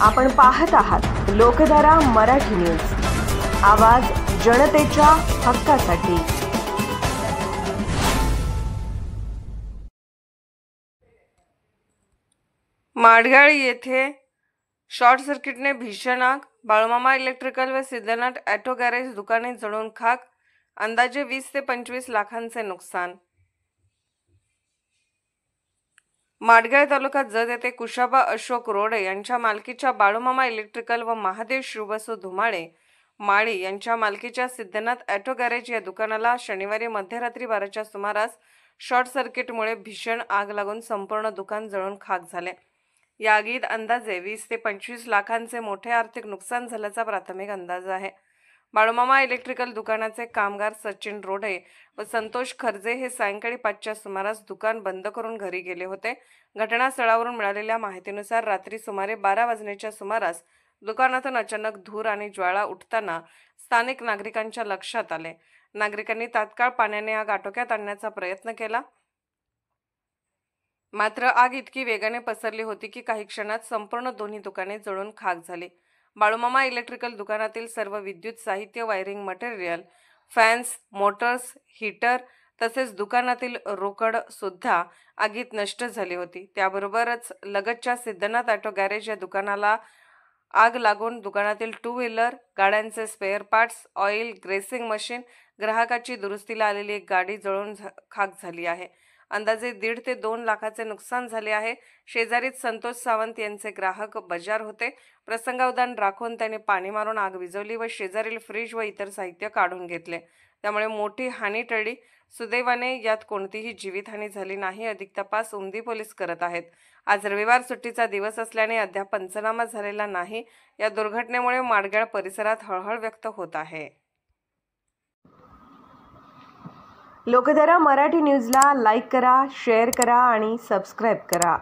आपण पाहत आहात लोकधारा मराठी न्यूज, आवाज जनतेच्या हक्कासाठी। माडगाळ येथे शॉर्ट सर्किटने भीषण आग, बाळूमामा इलेक्ट्रिकल व सिद्धनाथ ऑटो गॅरेज दुकाने जळून खाक, अंदाजे 20 ते 25 लाखांचे नुकसान। माडगाळ तालुक्यात जत येथे कुशाबा अशोक रोडे यांच्या मालकीच्या बाळूमामा इलेक्ट्रिकल व महादेव शिवबसू धुमाळे माळी यांच्या मालकीच्या सिद्धनाथ ऑटो गॅरेज या दुकानाला शनिवारी मध्यरात्री 12च्या सुमारास शॉर्ट सर्किटमुळे भीषण आग लागून संपूर्ण दुकान जळून खाक झाले। या आगीत अंदाजे 20 ते 25 लाखांचे मोठे आर्थिक नुकसान झाल्याचा प्राथमिक अंदाज आहे। बाळूमामा इलेक्ट्रिकल दुकानाचे कामगार सचिन रोडे व संतोष खर्जे हे सायंकाळी 5च्या सुमारास दुकान बंद करून घरी गेले होते। घटनास्थळावरून मिळालेल्या माहितीनुसार रात्री सुमारे 12 वाजण्याच्या सुमारास दुकानातून अचानक धूर आणि ज्वाळा उठताना स्थानिक नागरिकांच्या लक्षात आले। नागरिकांनी तात्काळ पाण्याने आग आटोक्यात आणण्याचा प्रयत्न केला, मात्र आग इतकी वेगाने पसरली होती की काही क्षणात संपूर्ण दोन्ही दुकाने जळून खाक झाली। बाळूमामा इलेक्ट्रिकल दुकानातील सर्व विद्युत साहित्य, wiring material, fans, Motors, heater तसेच दुकानातील रोकड सुद्धा आगीत नष्ट झाली होती। त्याबरोबरच लगतच्या सिद्धनाथ ऑटो गॅरेज या दुकानाला आग लागून दुकानातील 2 व्हीलर गाड्यांचे spare parts, oil, gracing machine, ग्राहकाची दुरुस्तीला आलेली एक गाडी जळून खाक झाली आहे। अंदाजे 1.5 ते 2 लाखाचे नुकसान झाले आहे। शेजारीच संतोष सावंत यांचे ग्राहक बजार होते। प्रसंगावधान राखून त्यांनी पाणी मारून आग विझवली व शेजारील फ्रीज व इतर साहित्य काढून घेतले, त्यामुळे मोठी हानी टळली। सुदैवाने यात कोणतीही जीवितहानी झाली नाही। अधिक तपास उमदी पोलीस करत आहेत। आज रविवार सुट्टीचा दिवस असल्याने अद्याप पंचनामा झालेला नाही। या दुर्घटनेमुळे माडगाळ परिसरात हळहळ व्यक्त होत आहे। लोकधारा मराठी न्यूजला लाईक करा, शेअर करा आणि सबस्क्राईब करा।